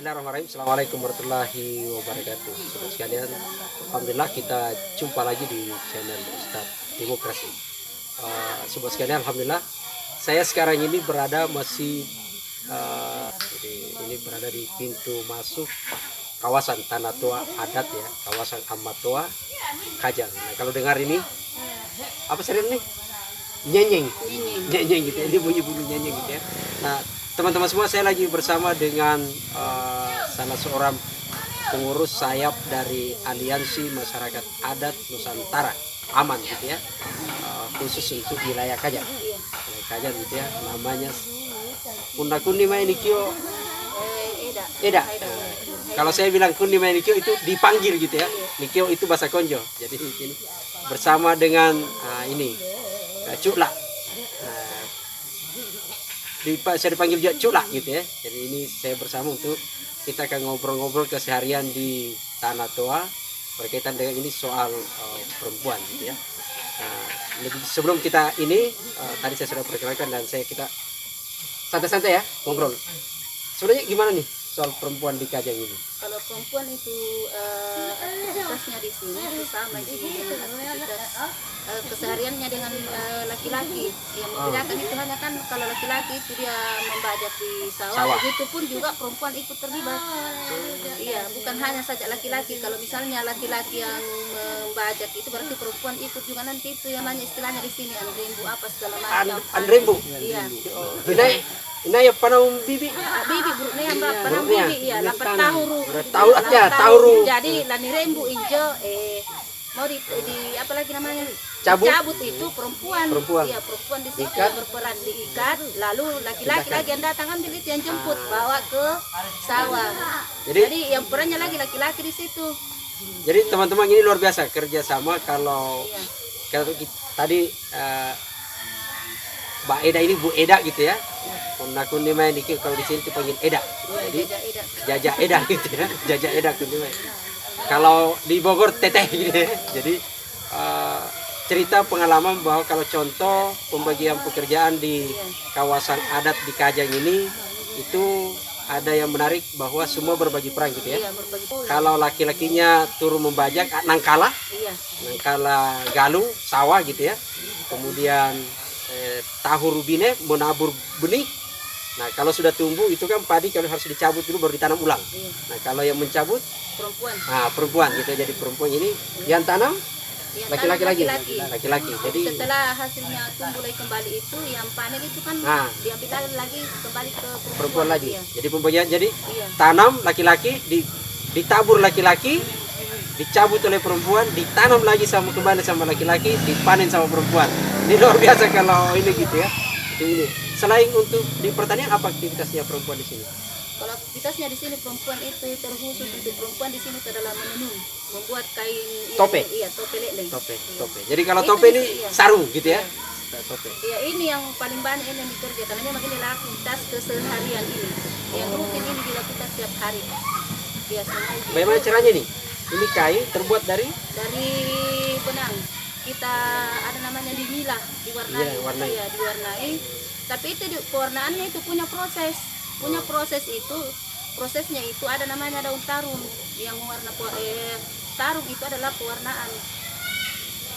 Bismillahirrahmanirrahim. Assalamualaikum warahmatullahi wabarakatuh. Saudara sekalian, alhamdulillah kita jumpa lagi di channel Ustadz Demokrasi. Sobat sekalian, alhamdulillah saya sekarang ini berada di pintu masuk kawasan Tanah Toa adat ya, kawasan Amat Toa Kajang. Nah, kalau dengar ini apa sering nih? Nyenyeng gitu ya. Ini bunyi-bunyi nyenyeng gitu ya. Nah, teman-teman semua, saya lagi bersama dengan salah seorang pengurus sayap dari Aliansi Masyarakat Adat Nusantara Aman gitu ya, khusus untuk wilayah Kajang. Wilayah Kajang gitu ya, namanya Kunda Kundi Mainikio Eda. Kalau saya bilang Kundi Mainikio itu dipanggil gitu ya. Nikio itu bahasa Konjo. Jadi ini bersama dengan Cukla. Saya dipanggil juga Cula gitu ya. Jadi ini saya bersama untuk kita akan ngobrol-ngobrol keseharian di Tanah Toa berkaitan dengan ini soal perempuan gitu ya. Nah, sebelum kita tadi saya sudah perkenalkan dan kita santai-santai ya ngobrol. Sebenarnya gimana nih soal perempuan di Kajang ini? Kalau perempuan itu aktivitasnya di sini sama aktivitas kesehariannya dengan laki-laki. Yang membedakan itu hanya kan kalau laki-laki itu dia membajak di sawah. Begitu pun juga perempuan ikut terlibat. Iya, bukan hanya saja laki-laki. Kalau misalnya laki-laki yang membajak itu berarti perempuan ikut juga nanti itu yang namanya istilahnya di sini andrembu apa segala macam. Andrembu. Iya. Ini ya panau bibi. Bibi buruknya yang panau bibi iya lapat tauru. Jadi lani rembu injo mau di apa lagi namanya? Cabut itu perempuan. Iya, perempuan di situ yang berperan diikat, lalu laki-laki lagi yang datang ambil itu yang jemput bawa ke sawah. Jadi yang perannya lagi laki-laki di situ. Jadi teman-teman ini luar biasa kerjasama kalau tadi Mbak Eda ini Bu Eda gitu ya. Kunda Kundi Mainikio kalau di sini dipanggil Eda. Jadi Jaja Eda gitu ya. Jaja Eda Kundi Main. Kalau di Bogor Teteh gitu ya. Jadi cerita pengalaman bahwa kalau contoh pembagian pekerjaan di kawasan adat di Kajang ini itu ada yang menarik bahwa semua berbagi peran gitu ya. Kalau laki-lakinya turun membajak nangkala galung sawah gitu ya. Kemudian tahu rubine menabur benih. Nah, kalau sudah tumbuh itu kan padi kalau harus dicabut dulu baru ditanam ulang. Nah, kalau yang mencabut perempuan gitu. Jadi perempuan ini yang tanam laki-laki. Jadi setelah hasilnya tumbuh lagi kembali itu yang panen itu kan diambil lagi kembali ke perempuan lagi. Jadi pembagian tanam laki-laki, ditabur laki-laki, dicabut oleh perempuan, ditanam lagi kembali sama laki-laki, dipanen sama perempuan. Ini luar biasa kalau ini gitu ya. Ini selain untuk di pertanian, apa aktivitasnya perempuan di sini? Kalau aktivitasnya di sini perempuan itu terkhusus untuk perempuan di sini adalah menenun, membuat kain tope. Iya, tope leleng. Tope. Jadi kalau tope ini sarung gitu ya. Tope. Iya, ini yang paling banyak ini yang dikerjakan. Memang ini aktivitas keseharian ini. Yang rutin ini dilakukan setiap hari. Biasanya. Bagaimana caranya nih? Ini kain terbuat dari benang. Kita ada namanya dimilah, diwarnai. Iya, diwarnai. Tapi itu pewarnaannya itu punya proses. Prosesnya itu ada namanya daun tarung yang warna tarung itu adalah pewarnaan.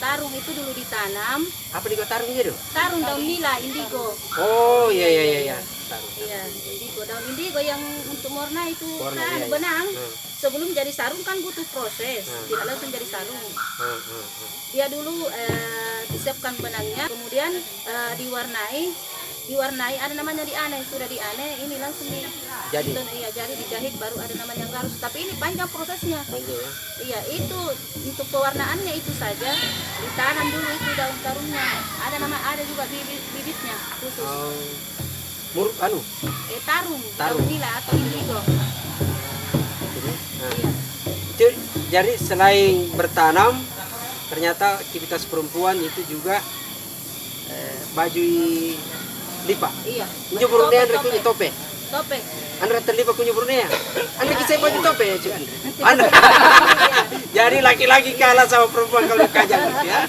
Tarung itu dulu ditanam. Apa nih tarungnya dulu? Tarung daun nila indigo. Oh iya. Tarung. Iya, indigo, daun indigo yang untuk warna itu benang. Sebelum jadi sarung kan butuh proses, tidak langsung jadi sarung. Dia dulu disiapkan benangnya, kemudian diwarnai ada namanya diane, sudah diane ini langsung jadi dijahit baru ada namanya garus. Tapi ini panjang prosesnya. Iya, itu untuk pewarnaannya itu saja ditanam dulu itu daun tarungnya. Ada juga bibitnya khusus. Tarung nila atau indigo. Jadi selain bertanam, ternyata aktivitas perempuan itu juga baju lipa. Iya. Ini berundang rekuni tope. Topeng. Anda terlibat punya Brunei ya? Anda kisah baju topeng ya, Cik? Anda. Jadi laki-laki kalah sama perempuan kalau kajang gitu ya.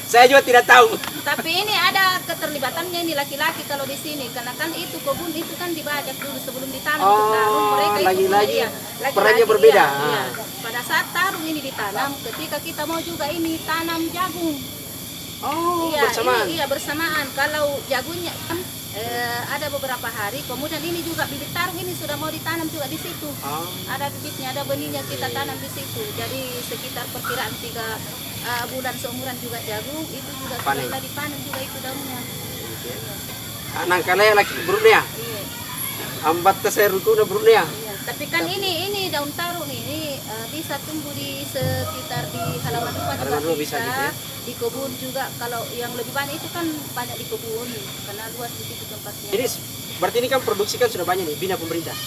Saya juga tidak tahu. Tapi ini ada keterlibatannya ini laki-laki kalau di sini karena kan itu kebun itu kan dibajak dulu sebelum ditanam itu tarung mereka itu lagi-lagi iya, laki-laki, perannya berbeda. Iya. Pada saat tarung ini ditanam, ketika kita mau juga ini tanam jagung. Oh, Iya, bersamaan. ini iya bersamaan. Kalau jagungnya kan ada beberapa hari, kemudian ini juga bibit tarung ini sudah mau ditanam juga di situ. Oh. Ada bibitnya, ada benihnya kita tanam di situ. Jadi sekitar perkiraan 3 bulan seumuran juga jagung itu juga Panen. sudah dipanen juga itu daunnya. Anak kalian laki Brunei ya? Iya. Ambat teseruku na Brunei ya? Iya. Tapi kan ini daun tarung ini bisa tumbuh di sekitar di halaman rumah juga Halaman rumah bisa gitu ya? di kebun juga. Kalau yang lebih banyak itu kan banyak di kebun karena luas di situ tempatnya. Ini berarti ini kan produksi kan sudah banyak nih, bina pemerintah.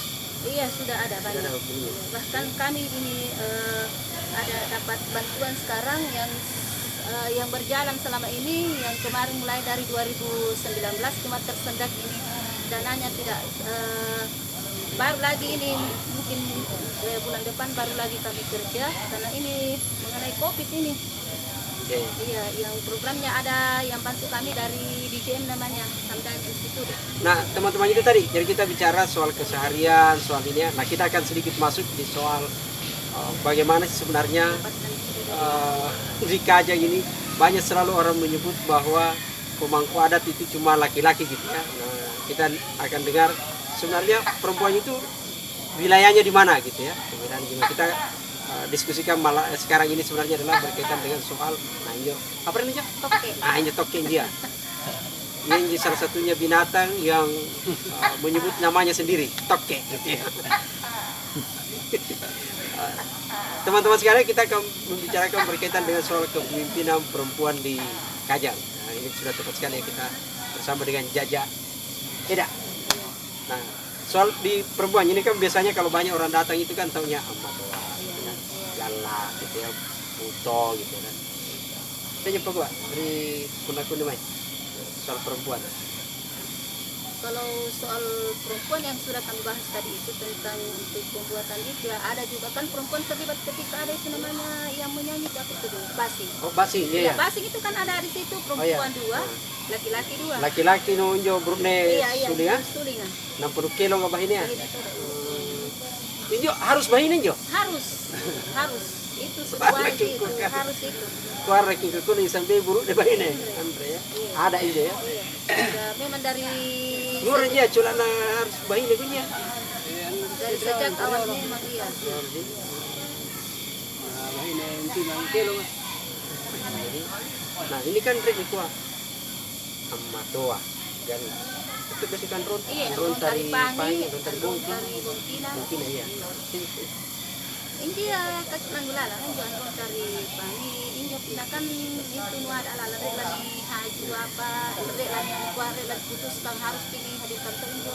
Iya sudah ada banyak. Sudah ada bunyi. Bahkan kami ini ada dapat bantuan sekarang yang berjalan selama ini yang kemarin mulai dari 2019 cuma tersendat ini dananya tidak baru lagi ini mungkin bulan depan baru lagi kami kerja karena ini mengenai COVID ini. Oke. Iya, yang programnya ada yang bantu kami dari DJM namanya Samdan Institute. Nah, teman-teman itu tadi, jadi kita bicara soal keseharian, soal ini ya. Nah, kita akan sedikit masuk di soal bagaimana sih sebenarnya di Kajang ini banyak selalu orang menyebut bahwa pemangku adat itu cuma laki-laki gitu ya. Nah, kita akan dengar sebenarnya perempuan itu wilayahnya di mana gitu ya. Kemudian gimana kita diskusikan malah sekarang ini sebenarnya adalah berkaitan dengan soal nanjo apa namanya? Toke. Nanjo toke dia. Ini salah satunya binatang yang menyebut namanya sendiri, toke gitu ya. Teman-teman sekalian, kita akan membicarakan berkaitan dengan soal kepemimpinan perempuan di Kajang. Nah, ini sudah tepat sekali ya, kita bersama dengan Jaja Eda. Nah, soal di perempuan ini kan biasanya kalau banyak orang datang itu kan taunya amat doa, gitu kan, galak gitu ya, puto gitu kan. Saya nyapa gua dari kunakun mai soal perempuan. Kalau soal perempuan yang sudah kami bahas tadi itu tentang untuk pembuatan itu ya ada juga kan perempuan terlibat ketika ada itu namanya yang menyanyi apa itu dulu basing. Oh, basing, iya ya. Basing itu kan ada di situ perempuan dua, laki-laki dua. Laki-laki nunjo Brunei Iya, sulingan. sulingan. 60 kilo nggak bahinnya? Bahina itu. Injo harus bahin injo. Harus. Itu sesuai itu, harus itu. Keluar reki ke kuning sampai buruk deh bahin Andre ya. Ada injo ya. Iya. Memang dari Ngurang ya culana harus bahin punya. sejak awal memang iya. Bahin 9 kilo. Nah, ini kan reki kuah. Amatoa dan itu basikan ron. Iya, Ron tari pangi, ron tari bongki. tari bongkina. Mungkin ya. India kaki nanggulala kan jual dari pangi injo pinakan itu nuad ala lari lagi haju apa lari lagi kuar lagi putuskan harus pilih hadirkan ke injo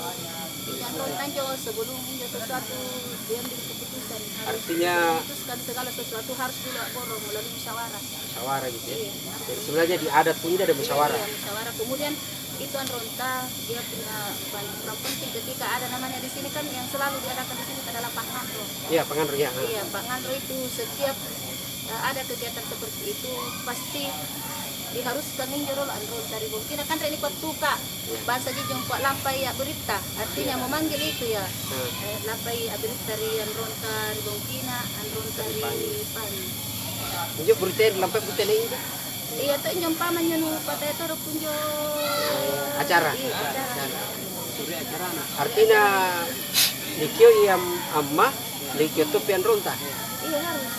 injo tanjo sebelum injo sesuatu diambil keputusan Artinya memutuskan segala sesuatu harus dulu borong melalui musyawarah gitu ya. Iya. Jadi sebenarnya di adat pun ada musyawarah. Iya, musyawarah kemudian itu Ronta dia punya peran penting ketika ada namanya di sini kan yang selalu diadakan di sini adalah Pak Ngandro. Iya, penganro ya. Iya, Pak Ngandro itu setiap ada kegiatan seperti itu pasti diharuskan ninjorol androl dari bongkina kan reni tuka bahasa jejong pak lampai ya berita artinya memanggil itu ya lampai ya berita dari andron dari bongkina andron dari pani. Injo berita lampai putih ini. Iya tuh nyom pamannya nu pada itu punjo acara. Iya, acara. Artinya dikio yang amma dikio tuh pian ronta. Iya harus.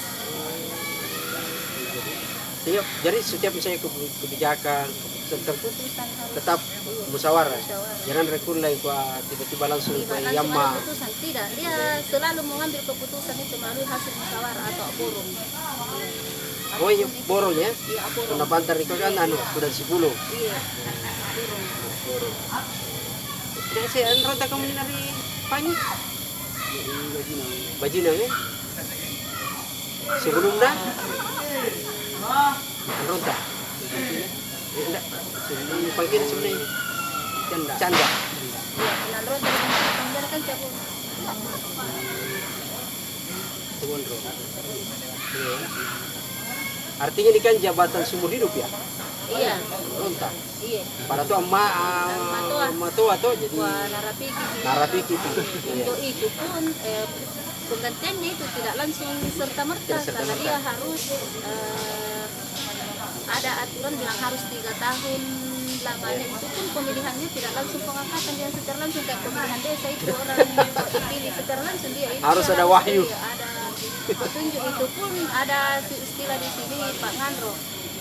Jadi setiap misalnya kebijakan Keputusan harus tetap musyawarah. musyawarah. Jangan rekun lah tiba-tiba langsung ke Langsung yamma. ada keputusan tidak dia selalu mengambil keputusan itu melalui hasil musyawarah atau borong. Oh iya, borongnya. Iya borong. Karena bantar itu kan anu sudah 10. Iya borong. Borong. Tidak saya ronta kamu dari panyi. Bajina ya. Sebelum dah ronta. Enggak. Sebelum pangkir sebenarnya. Canda. Iya, penandron dari penandron kan cabut. Kebun ronta. Iya. Artinya ini kan jabatan seumur hidup ya, Iya, ronta. iya. Pada tuh amma tua tuh jadi Wah, narapiki. narapiki itu. Iya. Untuk itu pun penggantiannya itu tidak langsung serta merta Tidak serta karena merta. dia harus ada aturan bilang harus 3 tahun lamanya, itu pun pemilihannya tidak langsung pengangkatan dia secara langsung kayak pemilihan desa itu orang dipilih secara langsung dia itu Harus dia ada wahyu. iya, ada petunjuk, itu pun ada istilah di sini Pak Ngandro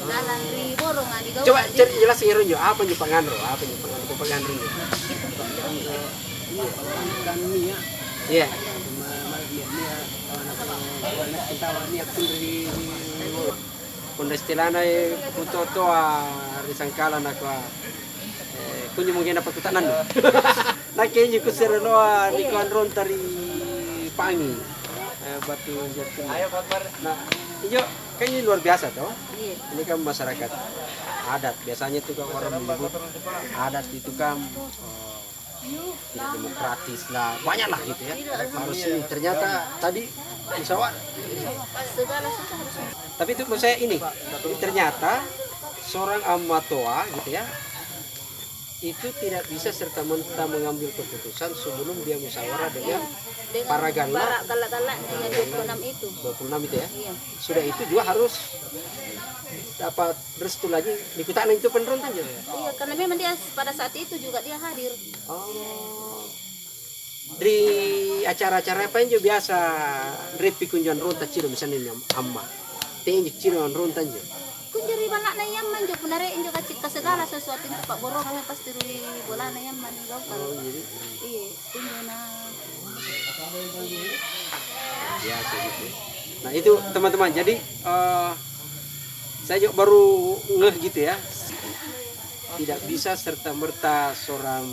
dalam riborongan di Coba jelas Irunjo, apa nih pengandro? Apa nih pengandro ini? Iya. Kunda istilahnya puto toa risangkala na kwa kunyo mungkin dapat kutanan do. Nakenya ko sir loa di kuandron tari pangi. Batu jatuh. Nah, iyo kayaknya luar biasa toh. Iya. Ini kan masyarakat adat. Biasanya tuh kan orang menyebut adat itu kan tidak demokratis lah, banyak lah gitu ya. Harus ini ternyata tadi musyawarah. Segala sesuatu harus Tapi itu menurut saya ini ternyata seorang amatoa gitu ya, itu tidak bisa serta merta mengambil keputusan sebelum dia musyawarah dengan para galak galak-galaknya yang 26 itu. 26 itu ya. Iya. Sudah itu juga harus dapat restu lagi di kutanan itu penerontan juga ya. Iya, karena memang dia pada saat itu juga dia hadir. Oh. Di acara-acara apa yang juga biasa repi kunjungan ronta ciro misalnya ini amma. Tenjuk ciro rontan juga. Kunjuri balak na yaman jo punare injo kacik ka segala sesuatu itu Pak Borong pasti rui bola na yaman go kan. Oh, jadi Iya, injo na ya kayak gitu. Nah itu teman-teman, jadi saya juga baru ngeh gitu ya, tidak bisa serta merta seorang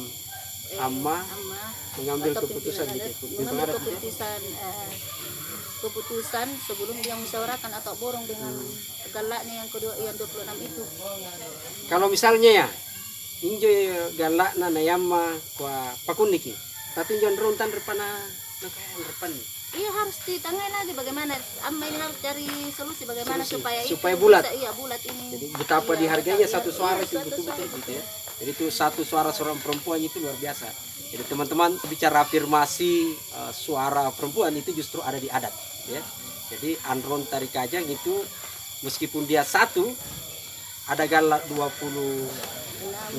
amma ama mengambil atau keputusan pimpinan gitu. adat, Pimpinan mengambil adat gitu ya. keputusan sebelum dia musyawarahkan atau borong dengan galaknya yang kedua yang 26 itu. Kalau misalnya ya, injo galak na nayama kwa pakuniki, tapi injo rontan repana repan. Iya, harus ditangani lagi bagaimana amma ini harus cari solusi bagaimana Solusi. supaya itu Supaya bulat. bisa, iya bulat ini. Jadi betapa Iya, dihargainya iya, satu suara iya, itu satu betul-betul suara. gitu ya. Jadi itu satu suara seorang perempuan itu luar biasa. Jadi teman-teman bicara afirmasi suara perempuan itu justru ada di adat ya. Jadi Andron Tari Kajang itu meskipun dia satu ada galak 26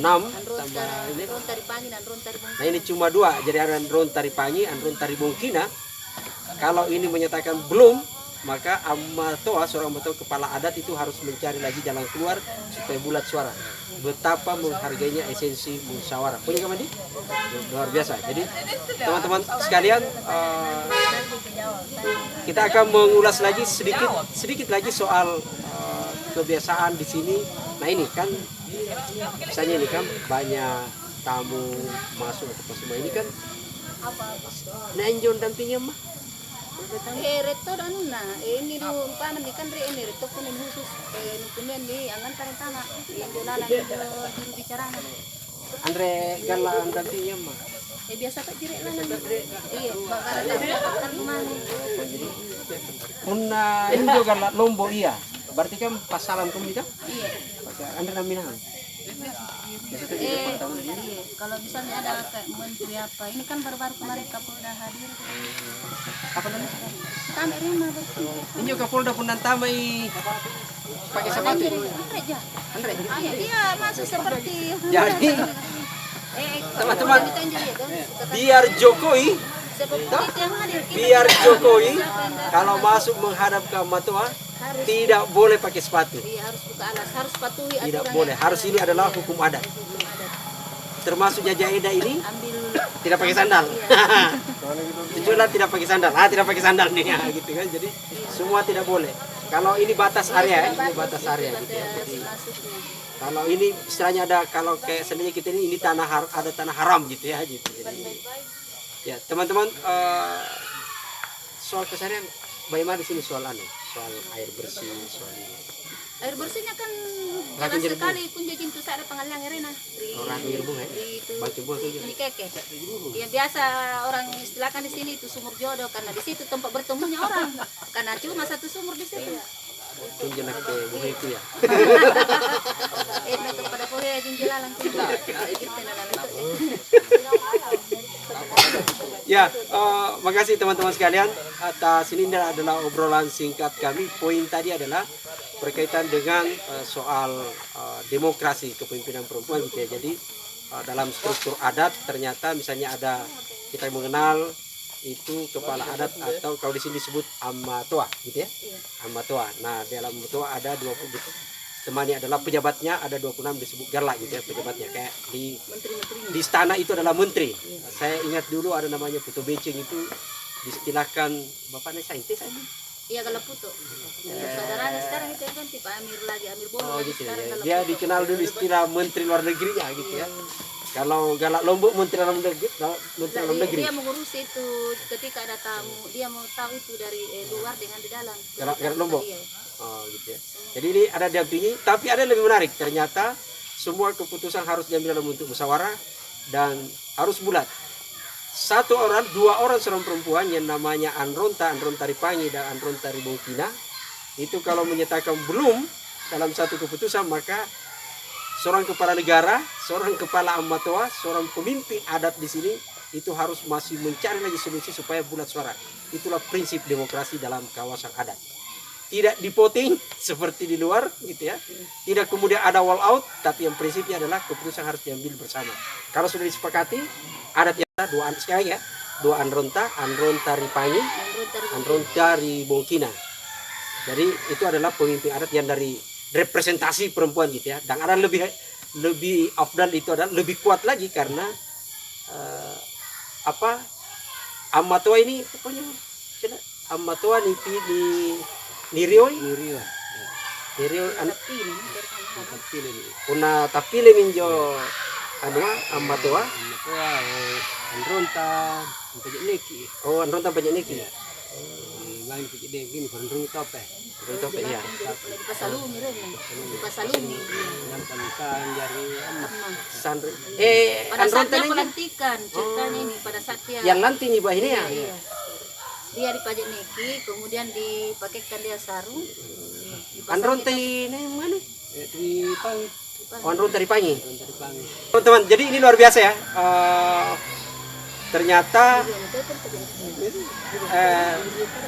tambah ini. Andron Tari Pangi dan Andron Tari Bungkina. Nah ini cuma dua, jadi ada Andron Tari Pangi, Andron Tari Bungkina. Kalau ini menyatakan belum, maka amatoa seorang betul kepala adat itu harus mencari lagi jalan keluar supaya bulat suara. Betapa menghargainya esensi musyawarah. Punya Kamandi? Luar biasa. Jadi teman-teman sekalian, kita akan mengulas lagi sedikit lagi soal kebiasaan di sini. Nah ini kan, misalnya ini kan banyak tamu masuk atau semua ini kan, nah enjon dampingnya mah. Reto dan ini do paman di kan ini reto pun ini khusus nukumen di angan tarik tanah yang dolalan juru bicara. Andre gala dampingnya mah. Biasa tak jirek lah iya bakal akan mana. Punna ini juga gala lombo iya. Berarti kan pasalan kamu kan? Iya. Andre naminah. Iya, kalau misalnya ada kayak menteri apa, ini kan baru-baru kemarin Kapolda hadir. Apa namanya? Kami rumah betul. Ini juga Kapolda pun nantamai pakai sepatu. Andre ya. Andre. Ayo dia masuk seperti. Jadi teman-teman, kita jadi itu. biar Jokowi, Seperti itu yang hadir. Kita biar tidak Jokowi siapa yang datang. kalau masuk menghadap ke Matua Harus. tidak boleh pakai sepatu. Iya, harus buka alas, harus patuhi aturan. Tidak boleh. yang Harus ada. ini adalah Iya, hukum adat. hukum adat. Termasuk Jaja Eda ini Ambil tidak pakai sandal. Tujuanlah tidak pakai sandal. Tidak pakai sandal nih ya, gitu kan. Jadi semua tidak boleh. Kalau ini batas area, ini batas area gitu ya. Jadi masuknya. kalau ini istilahnya ada, kalau kayak sebenarnya kita ini tanah ada tanah haram gitu ya gitu. Jadi, ya teman-teman, soal keseharian bagaimana di sini soal soal air bersih, soal ini. Air bersihnya kan Rakin jarang jerbu. sekali kun jadi itu ada pengalian arena Orang Yerbung ya. di itu Batu Bol di tuh. Keke. Ya biasa orang istilahkan di sini itu sumur jodoh karena di situ tempat bertemunya orang. Karena cuma satu sumur di situ. Tunjuk nak ke buah itu ya. Nak kepada pohe jinjalalan gitu nah itu. Ya, makasih teman-teman sekalian. Atas ini adalah obrolan singkat kami. Poin tadi adalah berkaitan dengan soal demokrasi kepemimpinan perempuan gitu ya. Jadi dalam struktur adat ternyata misalnya ada kita yang mengenal itu kepala adat atau kalau di sini disebut amatoa gitu ya. Amatoa. Nah, dalam amatoa ada 20 temani adalah pejabatnya, ada 26 disebut garla gitu ya pejabatnya, kayak di istana itu adalah menteri. Saya ingat dulu ada namanya Putu Beceng, itu diistilahkan bapaknya saintis saya. Iya kalau putu. Saudaranya sekarang itu kan tipe Amir lagi, Amir Bolo Oh lagi gitu sekarang ya. kalau Dia putu. dikenal dulu istilah menteri luar negerinya gitu ya. Kalau Galak Lombok menteri dalam negeri, Dia mengurusi itu ketika ada tamu, dia mau tahu itu dari luar dengan di dalam. Galak Lombok. Iya. Oh gitu ya. Jadi ini ada didampingi, tapi ada yang lebih menarik. Ternyata semua keputusan harus diambil dalam bentuk musyawarah dan harus bulat. Satu orang, dua orang seorang perempuan yang namanya Anronta Ripangi dan Anronta Ribongkina itu kalau menyatakan belum dalam satu keputusan, maka seorang kepala negara, seorang kepala amatoa, seorang pemimpin adat di sini itu harus masih mencari lagi solusi supaya bulat suara. Itulah prinsip demokrasi dalam kawasan adat. Tidak dipoting seperti di luar gitu ya. Tidak kemudian ada wall out, tapi yang prinsipnya adalah keputusan harus diambil bersama. Kalau sudah disepakati, adat yang ada dua sekali ya, dua Anronta Ripangi, Anronta Ribongkina. Jadi itu adalah pemimpin adat yang dari representasi perempuan gitu ya. Dan ada lebih afdal itu adalah lebih kuat lagi karena amatoa ini pokoknya amatoa ni Nirioi una tapile minjo anua amatoa Anronta pajak neki. oh Anronta pajak neki Lain pajak degin konrung tope. Anronta ya Di Pasalumi di Pasalumi. Yang panikan jari Sandri Pada saat Anronta dia ini pelantikan ceritanya ini pada saat dia yang nanti nih bah ini ya. Iya. Dia dipajak neki, kemudian dipakaikan dia sarung. Anronta ini mana? di pang Oh, Anronta Ripangi. dari pang. Teman-teman, jadi ini luar biasa ya. Ternyata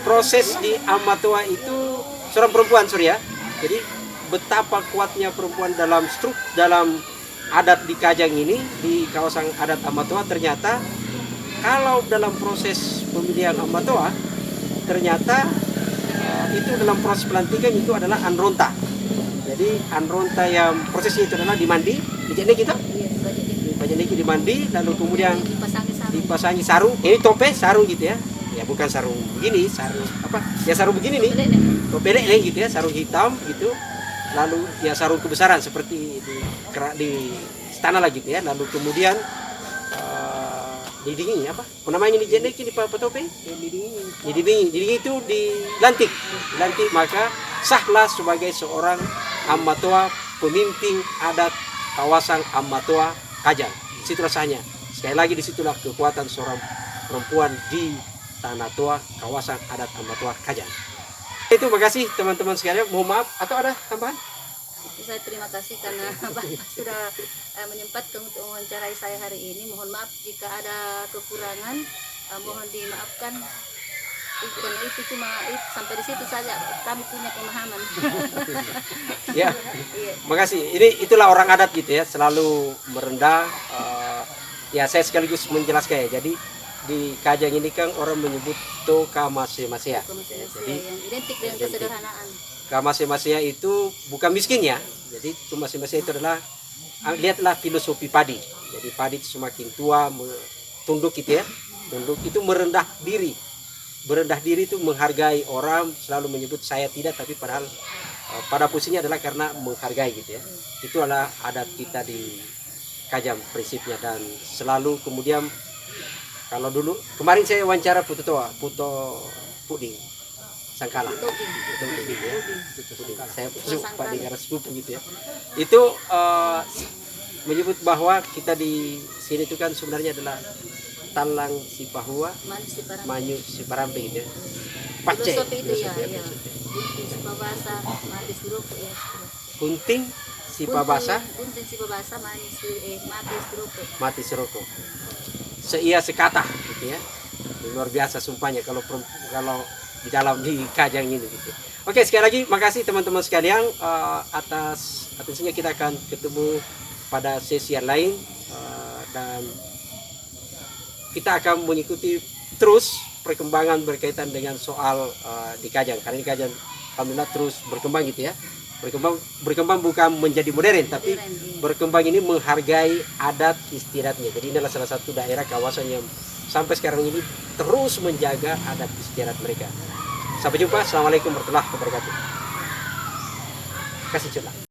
proses di amatoa itu seorang perempuan Surya. Jadi betapa kuatnya perempuan dalam dalam adat di Kajang ini, di kawasan adat amatoa. Ternyata kalau dalam proses pemilihan amatoa, ternyata itu dalam proses pelantikan itu adalah Anronta. Jadi Anronta yang prosesnya itu adalah dimandi, dijadinya kita Pajaniki dimandi, lalu kemudian dipasangi sarung. Ini tope sarung gitu ya. Ya bukan sarung begini, sarung apa? Ya sarung begini nih. Tope lele gitu ya, sarung hitam gitu. Lalu ya sarung kebesaran seperti di istana lah gitu ya. Lalu kemudian didingin apa? Namanya ini jeneki di apa tope? Didingin itu dilantik. Dilantik maka sahlah sebagai seorang amatoa, pemimpin adat kawasan amatoa Kajang. Situlah sahnya. Sekali lagi disitulah kekuatan seorang perempuan di Tanah Toa, kawasan adat amatoa Kajang. Itu makasih teman-teman sekalian. Mohon maaf atau ada tambahan? Saya terima kasih karena Bapak sudah menyempatkan untuk mewawancarai saya hari ini. Mohon maaf jika ada kekurangan, mohon dimaafkan. Karena itu cuma sampai di situ saja kami punya pemahaman. Ya, makasih. Itulah orang adat gitu ya, selalu merendah. Ya saya sekaligus menjelaskan ya. Jadi di Kajang ini kan orang menyebut Toka Masea. Jadi yang identik dengan kesederhanaan. Masea itu bukan miskin ya. Jadi Masea itu adalah lihatlah filosofi padi. Jadi padi itu semakin tua tunduk gitu ya. Tunduk itu merendah diri. Berendah diri itu menghargai orang, selalu menyebut saya tidak, tapi padahal pada posisinya adalah karena menghargai gitu ya. Itu adalah adat kita di Kajang prinsipnya, dan selalu kemudian kalau dulu kemarin saya wawancara Puto Puding. Sangkala. Tobing. Tobing gitu ya. Tobing. Saya Sangkala. Pak negara sepupu gitu ya. Itu menyebut bahwa kita di sini itu kan sebenarnya adalah Talang Sipahua, Manis di Parambe. Manyu Siparambe gitu ya. Pace. Filosofi itu ya, filosofi ya. Gunting Sipabasa, mati sirup ya. Kunting Sipabasa, Gunting Sipabasa, mati sirup. mati seroko. Seia sekata gitu ya. Luar biasa sumpahnya kalau di dalam di Kajang ini gitu. Oke, sekali lagi makasih teman-teman sekalian, atas atensinya. Kita akan ketemu pada sesi yang lain, dan kita akan mengikuti terus perkembangan berkaitan dengan soal di Kajang. Karena di Kajang alhamdulillah terus berkembang gitu ya. Berkembang bukan menjadi modern, tapi berkembang ini menghargai adat istiadatnya. Jadi inilah salah satu daerah kawasan yang sampai sekarang ini terus menjaga adat istiadat mereka. Sampai jumpa. Assalamualaikum warahmatullahi wabarakatuh. Kasih celah.